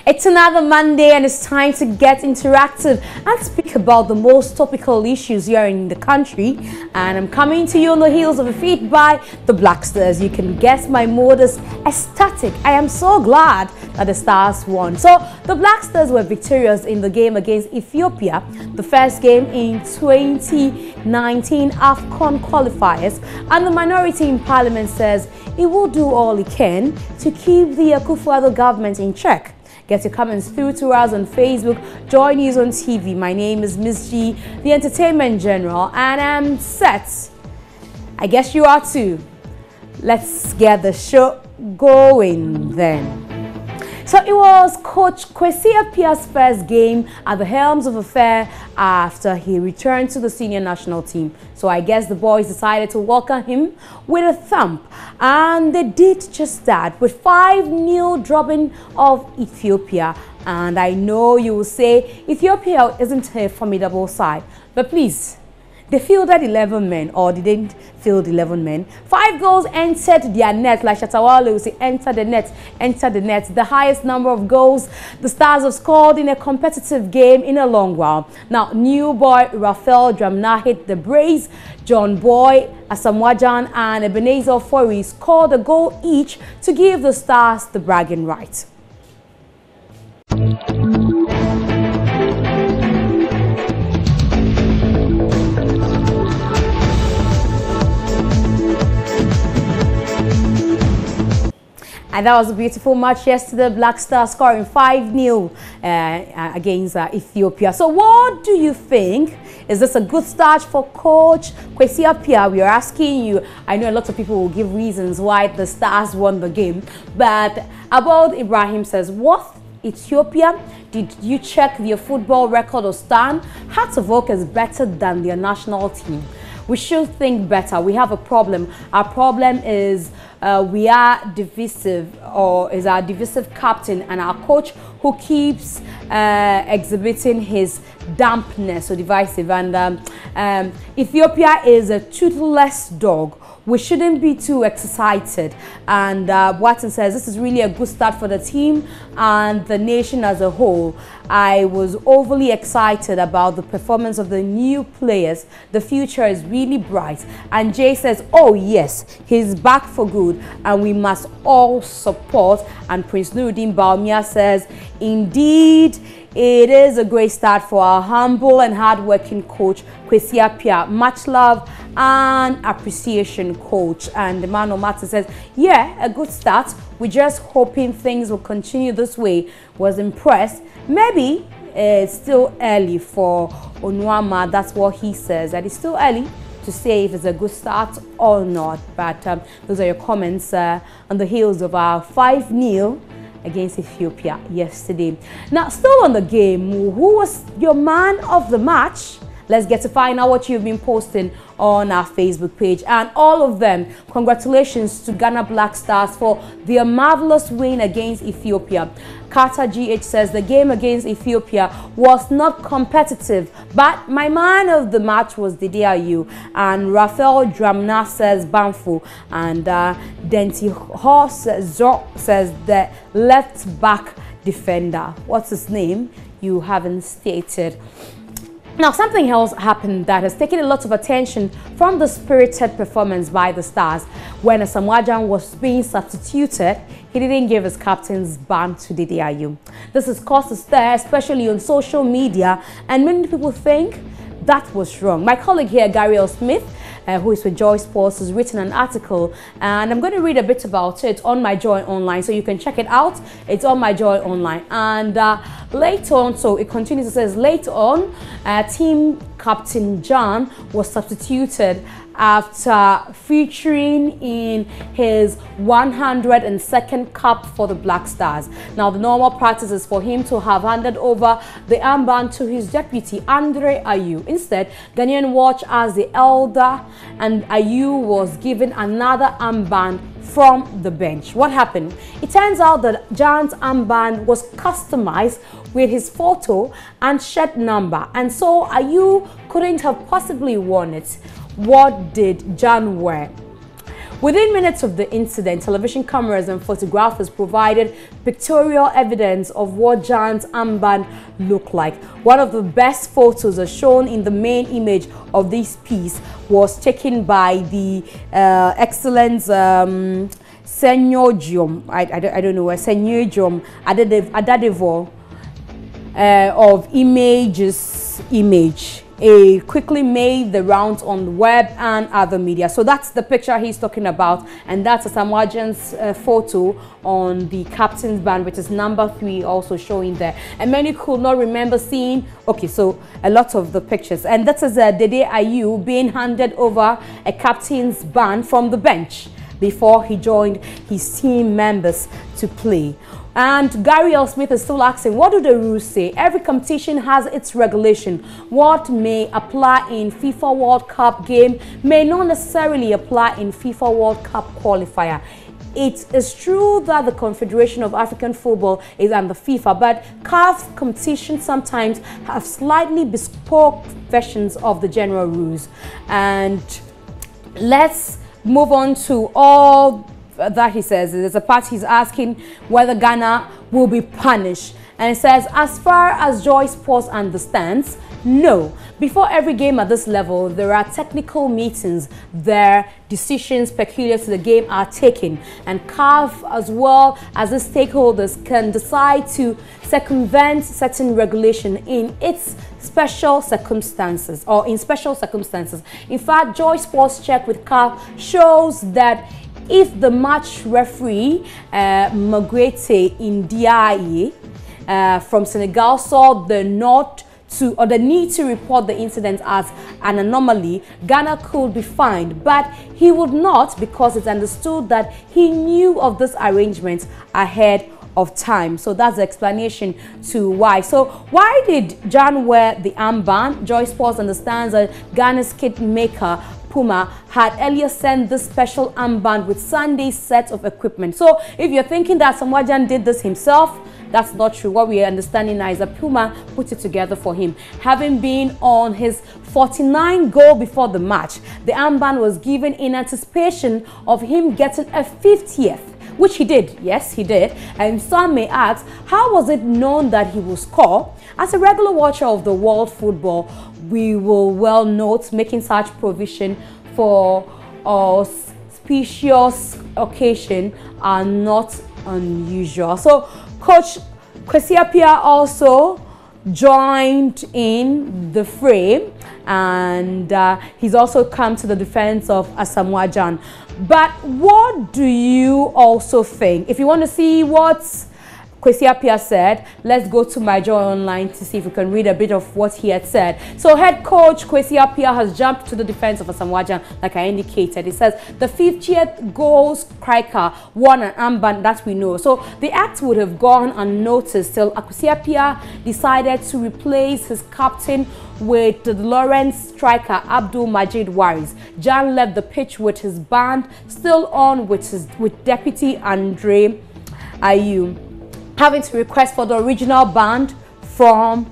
It's another Monday and it's time to get interactive and speak about the most topical issues here in the country. And I'm coming to you on the heels of a feat by the Black Stars. You can guess my mood is ecstatic. I am so glad that the Stars won. So the Black Stars were victorious in the game against Ethiopia, the first game in 2019 Afcon qualifiers. And the minority in parliament says it will do all it can to keep the Akufo-Addo government in check. Get your comments through to us on Facebook. Join News on TV. My name is Miss G, the Entertainment General, and I'm set. I guess you are too. Let's get the show going then. So it was Coach Kwesi Appiah's first game at the helms of affairs after he returned to the senior national team. So I guess the boys decided to welcome him with a thump. And they did just that with 5-0 drubbing of Ethiopia. And I know you will say Ethiopia isn't a formidable side. But please, they fielded 11 men, or they didn't field 11 men. 5 goals entered their net, like Shatawale will say, enter the net. The highest number of goals the Stars have scored in a competitive game in a long while. Now, new boy Raphael Dramna hit the brace. John Boy, Asamwajan and Ebenezer Fori scored a goal each to give the Stars the bragging right. And that was a beautiful match yesterday. Black Stars scoring 5-0 against Ethiopia. So what do you think? Is this a good start for Coach Kwesi Appiah? We are asking you. I know a lot of people will give reasons why the Stars won the game. But Abod Ibrahim says, what? Ethiopia? Did you check their football record or stand? Hearts of Oak is better than their national team. We should think better. We have a problem. Our problem is we are divisive, or is our divisive captain and our coach who keeps exhibiting his dampness or divisive. And Ethiopia is a toothless dog. We shouldn't be too excited. And Watson says this is really a good start for the team and the nation as a whole. I was overly excited about the performance of the new players. The future is really bright. And Jay says, oh yes, he's back for good and we must all support. And Prince Nuruddin Baumia says, indeed, it is a great start for our humble and hard-working coach, Kwesi Appiah. Much love and appreciation, coach. And Emmanuel Martin says, yeah, a good start. We're just hoping things will continue this way. Was impressed. Maybe it's still early for Onuama. That's what he says, that it's still early to say if it's a good start or not. But those are your comments on the heels of our 5-0 against Ethiopia yesterday. Now, still on the game, who was your man of the match? Let's get to find out what you've been posting on our Facebook page. And all of them, congratulations to Ghana Black Stars for their marvelous win against Ethiopia. Carter GH says the game against Ethiopia was not competitive, but my man of the match was Didiayu. And Raphael Dramna says Banfu. And Denti Horse says the left back defender. What's his name? You haven't stated. Now, something else happened that has taken a lot of attention from the spirited performance by the Stars. When Asamwajan was being substituted, he didn't give his captain's ban to Didiayu. This has caused a stir, especially on social media, and many people think that was wrong. My colleague here, Gary L. Smith, who is with Joy Sports, has written an article, and I'm going to read a bit about it on My Joy Online, so you can check it out. It's on My Joy Online. And later on, so it continues, it says, later on, team captain John was substituted after featuring in his 102nd cap for the Black Stars. Now, the normal practice is for him to have handed over the armband to his deputy, Andre Ayew. Instead, Ghanaian watch as the elder, and Ayew was given another armband from the bench. What happened? It turns out that Jan's armband was customized with his photo and shirt number, and so Ayew couldn't have possibly worn it. What did Jan wear? Within minutes of the incident, television cameras and photographers provided pictorial evidence of what Jan's armband looked like. One of the best photos as shown in the main image of this piece was taken by the excellent Senyorjom, I don't know, Senyorjom Adadevo of Image. It quickly made the rounds on the web and other media. So that's the picture he's talking about, and that's a Asamoah Gyan's photo on the captain's band, which is number 3, also showing there. And many could not remember seeing, okay, so a lot of the pictures. And that is Dede Ayew being handed over a captain's band from the bench before he joined his team members to play. And Gary L. Smith is still asking, what do the rules say? Every competition has its regulation. What may apply in FIFA World Cup game may not necessarily apply in FIFA World Cup qualifier. It is true that the Confederation of African Football is under FIFA, but CAF competitions sometimes have slightly bespoke versions of the general rules. And let's move on to all that he says. There's a part he's asking whether Ghana will be punished, and it says, as far as Joy Sports understands, no. Before every game at this level, there are technical meetings. Their decisions peculiar to the game are taken, and CAF as well as the stakeholders can decide to circumvent certain regulation in its special circumstances, or in special circumstances. In fact, Joy Sports check with CAF shows that if the match referee, Magwete Ndiaye from Senegal, saw the need to report the incident as an anomaly, Ghana could be fined, but he would not, because it's understood that he knew of this arrangement ahead of time. So that's the explanation to why. So why did Jan wear the armband? Joy Sports understands that Ghana's kit maker Puma had earlier sent this special armband with Sunday's set of equipment. So if you're thinking that Asamoah Gyan did this himself, that's not true. What we are understanding now is that Puma put it together for him. Having been on his 49th goal before the match, the armband was given in anticipation of him getting a 50th, which he did. Yes, he did. And some may ask, how was it known that he will score? As a regular watcher of the world football, we will well note making such provision for specious occasion are not unusual. So Coach Kwesi Appiah also joined in the fray, and he's also come to the defense of Asamoah Gyan. But what do you also think? If you want to see what Kwesi Appiah said, let's go to My Joy Online to see if we can read a bit of what he had said. So head coach Kwesi Appiah has jumped to the defense of Asamoah Gyan, like I indicated. He says the 50th goal striker won an armband, that we know. So the act would have gone unnoticed till Kwesi Appiah decided to replace his captain with the Lawrence striker Abdul Majid Waris. Gyan left the pitch with his band still on with Deputy Andre Ayew having to request for the original band from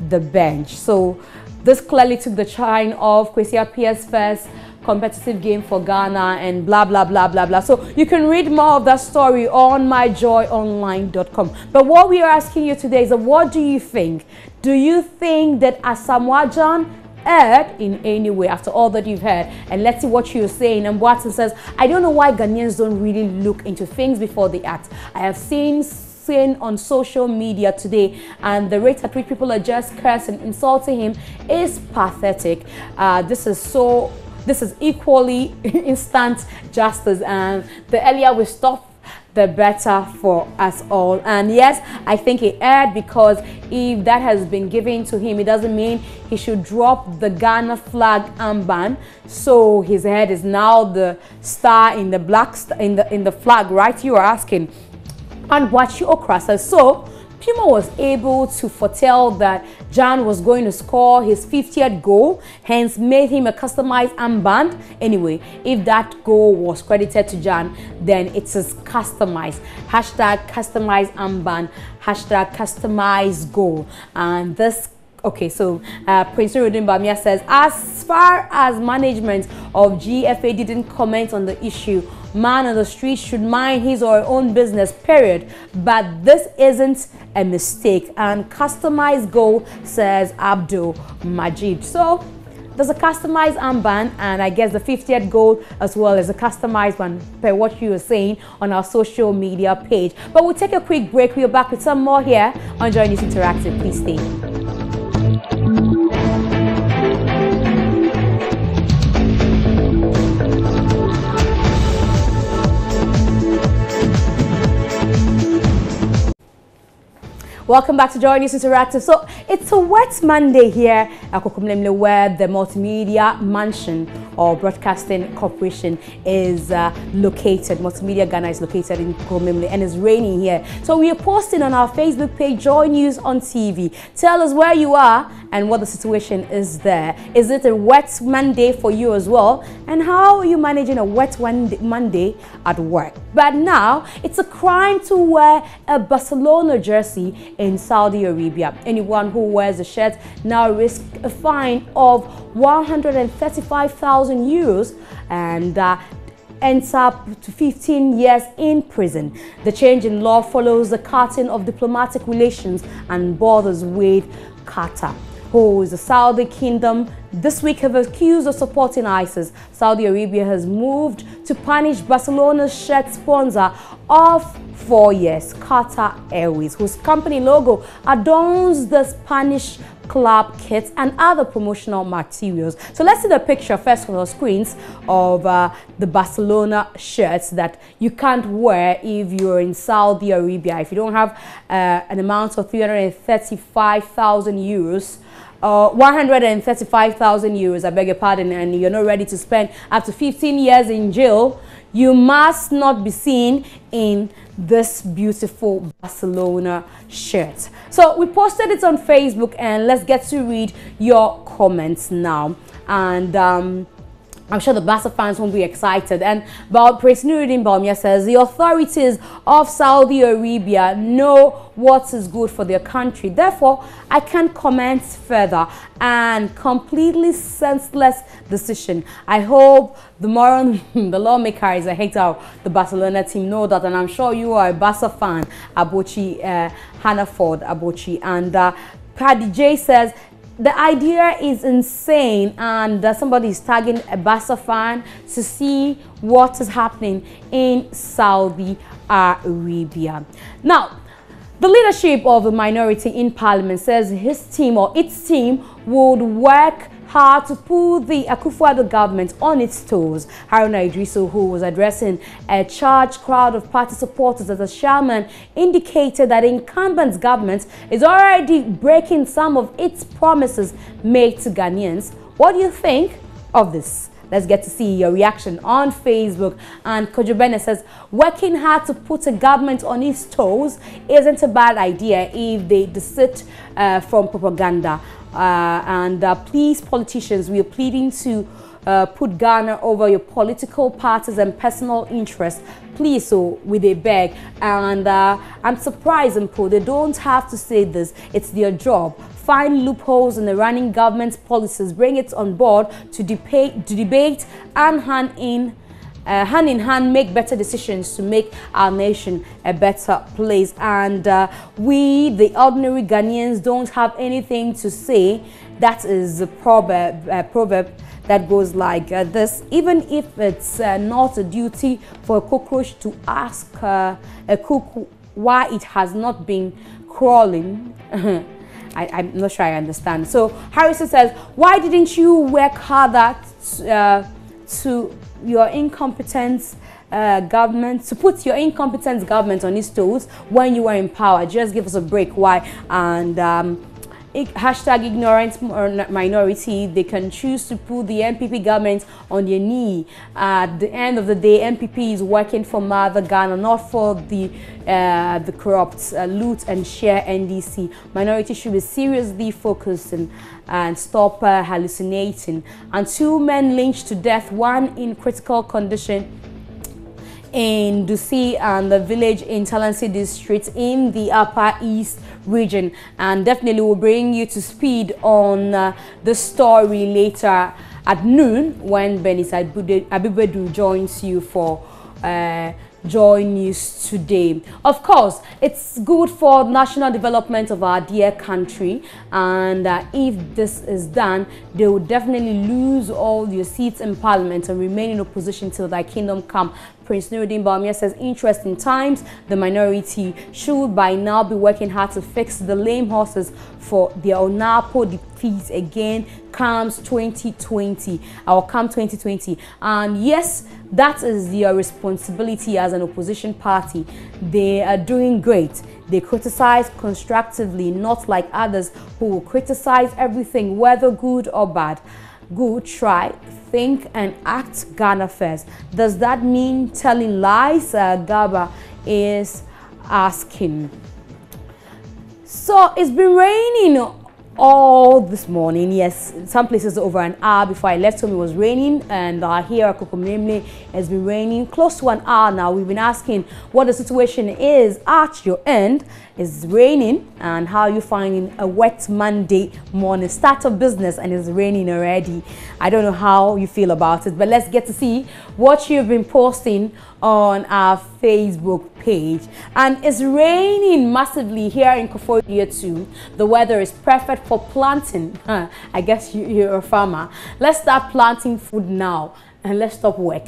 the bench. So this clearly took the shine of Kwesi Appiah's first competitive game for Ghana and blah, blah, blah, blah, blah. So you can read more of that story on myjoyonline.com. But what we are asking you today is, what do you think? Do you think that Asamoah Gyan erred in any way after all that you've heard? And let's see what you're saying. And Watson says, I don't know why Ghanaians don't really look into things before they act. I have seen on social media today, and the rate at which people are just cursing and insulting him is pathetic. This is equally instant justice, and the earlier we stop, the better for us all. And yes, I think he erred, because if that has been given to him, it doesn't mean he should drop the Ghana flag armband. So his head is now the star in the black in the flag, right? You are asking. And Wachi Okra says, so Puma was able to foretell that Jan was going to score his 50th goal, hence made him a customized armband. Anyway, if that goal was credited to Jan, then it is customized. Hashtag customized armband, hashtag customized goal. And this, okay, so Prince Nurudin Bamia says, as far as management of GFA didn't comment on the issue, man on the street should mind his or her own business, period. But this isn't a mistake. And customized goal, says Abdul Majid. So there's a customized armband, and I guess the 50th goal as well as a customized one, per what you were saying on our social media page. But we'll take a quick break. We're back with some more here on Joy News Interactive. Please stay. Welcome back to Joy News Interactive. So it's a wet Monday here at Kokomlemle, where the Multimedia Mansion or Broadcasting Corporation is located. Multimedia Ghana is located in Kokomlemle, and it's raining here. So we are posting on our Facebook page, Joy News on TV. Tell us where you are and what the situation is there. Is it a wet Monday for you as well? And how are you managing a wet Monday at work? But now it's a crime to wear a Barcelona jersey in Saudi Arabia. Anyone who wears the shirt now risks a fine of 135,000 euros and ends up to 15 years in prison. The change in law follows the cutting of diplomatic relations and borders with Qatar, who is the Saudi kingdom this week have accused of supporting ISIS. Saudi Arabia has moved to punish Barcelona's shirt sponsor of 4 years, Qatar Airways, whose company logo adorns the Spanish club kits and other promotional materials. So let's see the picture first on our screens of the Barcelona shirts that you can't wear if you're in Saudi Arabia. If you don't have an amount of 335,000 euros, 135,000 euros, I beg your pardon, and you're not ready to spend up to 15 years in jail, you must not be seen in this beautiful Barcelona shirt. So we posted it on Facebook, and let's get to read your comments now. And I'm sure the Barca fans won't be excited. And about Prince Nurudin Bamia says, the authorities of Saudi Arabia know what is good for their country. Therefore, I can't comment further. And completely senseless decision. I hope the lawmaker is a hater of the Barcelona team. Know that, and I'm sure you are a Barca fan, Abochi, Hannaford Abochi. And Paddy J says, the idea is insane, and somebody is tagging a Barca fan to see what is happening in Saudi Arabia. Now, the leadership of the minority in parliament says his team or its team would work hard to put the Akufo-Addo government on its toes. Haruna Idrisu, who was addressing a charged crowd of party supporters as a chairman, indicated that incumbent government is already breaking some of its promises made to Ghanaians. What do you think of this? Let's get to see your reaction on Facebook. And Kojo Bene says, working hard to put a government on its toes isn't a bad idea if they desist from propaganda. Please, politicians, we are pleading to put Ghana over your political parties and personal interests. Please, so we they beg. And I'm surprised, Mpo, they don't have to say this. It's their job. Find loopholes in the running government's policies, bring it on board to debate and hand in hand make better decisions to make our nation a better place. And we, the ordinary Ghanaians, don't have anything to say. That is a proverb that goes like this: even if it's not a duty for a cockroach to ask a cook why it has not been crawling. I'm not sure I understand. So Harrison says, why didn't you work harder to your incompetent government, to put your incompetent government on its toes when you were in power? Just give us a break. Why? And Hashtag ignorant minority. They can choose to put the MPP government on their knee. At the end of the day, MPP is working for Mother Ghana, not for the corrupt loot and share NDC. Minority should be seriously focused and stop hallucinating. And 2 men lynched to death, 1 in critical condition in Dusi and the village in Talansi district in the Upper East region. And definitely will bring you to speed on the story later at noon when Benisa Abibedu joins you for Joy News Today. Of course, it's good for national development of our dear country, and if this is done, they will definitely lose all your seats in parliament and remain in opposition till thy kingdom come. Prince Nuruddin Bawumia says, interesting times, the minority should by now be working hard to fix the lame horses for their Onapo defeat again comes 2020, or come 2020. And yes, that is your responsibility as an opposition party. They are doing great. They criticize constructively, not like others who will criticize everything, whether good or bad. Good, try, think and act Ghana first. Does that mean telling lies? Gaba is asking. So it's been raining all this morning. Yes, some places over an hour before I left home it was raining, and here at Kokomlemle it's been raining close to an hour now. We've been asking what the situation is at your end. It's raining, and how are you finding a wet Monday morning start of business and it's raining already? I don't know how you feel about it, but let's get to see what you've been posting on our Facebook page. And it's raining massively here in Koforidua too. The weather is perfect for planting. I guess you're a farmer. Let's start planting food now and let's stop work.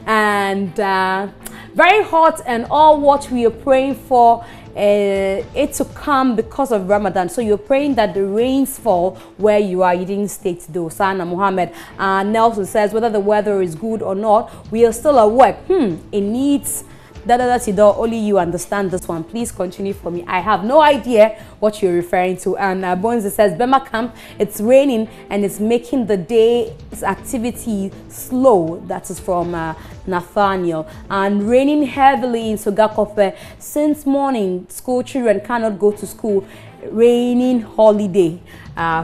And very hot, and all what we are praying for it to come because of Ramadan. So you're praying that the rains fall where you are. You didn't state though. Sana Muhammad Nelson says, whether the weather is good or not, we are still at work. It needs only you understand this one. Please continue for me. I have no idea what you're referring to. And Bonzi says, Bema Camp, it's raining and it's making the day's activity slow. That is from Nathaniel. And raining heavily in Sogakofe since morning. School children cannot go to school. Raining holiday.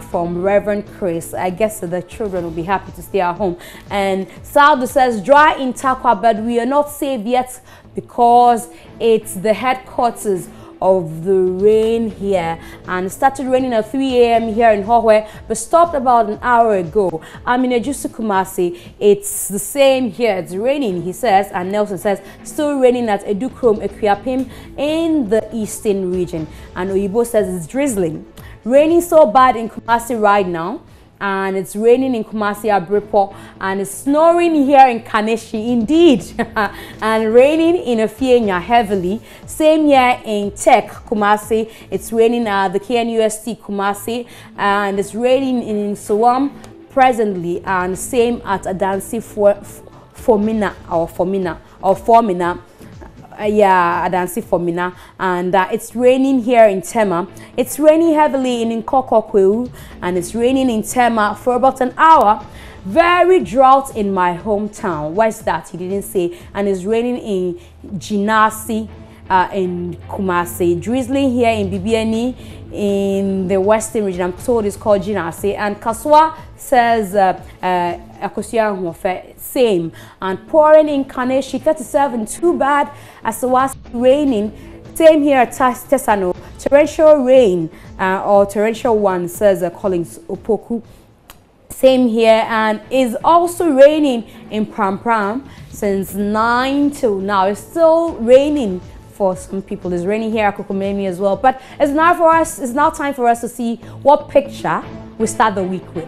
From Reverend Chris. I guess the children will be happy to stay at home. And Saldo says, dry in Takwa, but we are not safe yet because it's the headquarters of the rain here. And it started raining at 3 a.m. here in Hohwe, but stopped about an hour ago. I'm in Ejusu Kumasi. It's the same here. It's raining, he says. And Nelson says, still raining at Edukrom, Equiapim in the eastern region. And Oyibo says it's drizzling. Raining so bad in Kumasi right now, and it's raining in Kumasi Abripo, and it's snoring here in Kaneshi indeed, and raining in Efienya heavily. Same here in Tech Kumasi. It's raining at the KNUST Kumasi, and it's raining in Suwam presently, and same at Adansi Formina. Yeah, Adansi Formina. And it's raining here in Tema. It's raining heavily in Nkokokweu, and it's raining in Tema for about an hour. Very drought in my hometown. Why is that? He didn't say. And it's raining in Jinasi, in Kumasi. Drizzling here in Bibiani in the western region. I'm told it's called Jinasi. And Kaswa says same. And pouring in Kaneshi 37, too bad as it was raining. Same here at Tesano. Torrential rain or torrential one, says Collins Opoku. Same here, and is also raining in Pram since 9 till now. It's still raining for some people. It's raining here at Kokomemi as well. But it's now for us. It's now time for us to see what picture we start the week with.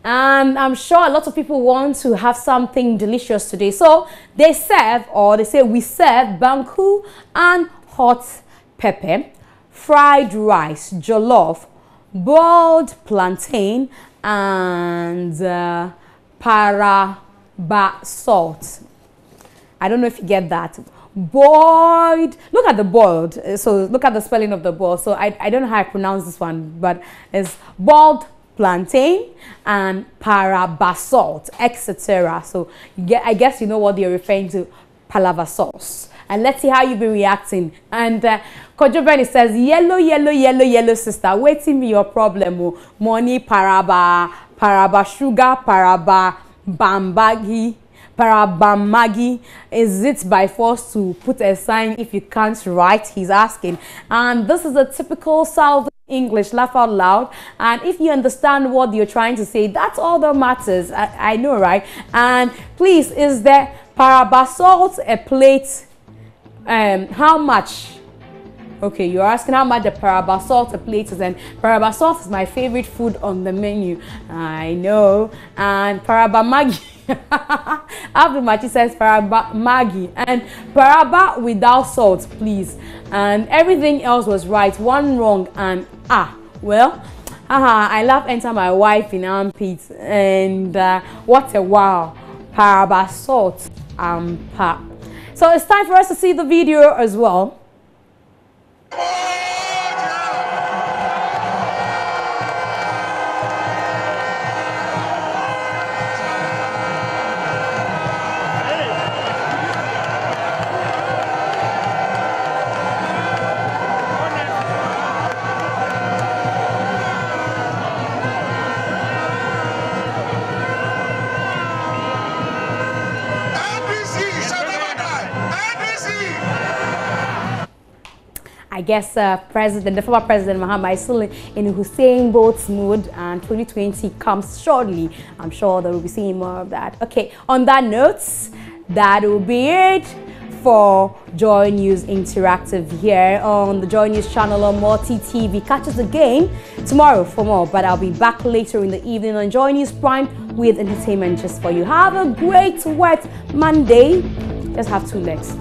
And I'm sure a lot of people want to have something delicious today. So they serve, or they say we serve, banku and hot pepper, fried rice, jollof, boiled plantain, and paraba salt. I don't know if you get that. boiled. Look at the boiled. So look at the spelling of the boiled. So I don't know how I pronounce this one, but it's boiled plantain and parabasalt, etc. So I guess you know what they're referring to, palava sauce. And let's see how you've been reacting. And Kojo Benny says, yellow, yellow, yellow, yellow, sister. Waiting me your problem. Money, paraba sugar, paraba bambagi, parabamagi. Is it by force to put a sign if you can't write? He's asking. And this is a typical South English, laugh out loud. And if you understand what you're trying to say, that's all that matters. I know, right? And please, is there parabasalt a plate? How much? Okay, you're asking how much the parabasalt a plate is, and parabasalt is my favorite food on the menu. I know. And parabamagi. Abdulmachi says parabamagi, and paraba without salt, please. And everything else was right, one wrong, and well, I love enter my wife in armpits, and what a wow, parabasalt, So it's time for us to see the video as well. I guess the former president Muhammad is still in Hussein Bolt's mood, and 2020 comes shortly. I'm sure that we'll be seeing more of that. Okay, on that note, that will be it for Joy News Interactive here on the Joy News channel on Multi TV. Catch us again tomorrow for more, but I'll be back later in the evening on Joy News Prime with entertainment just for you. Have a great wet Monday. Just have 2 legs.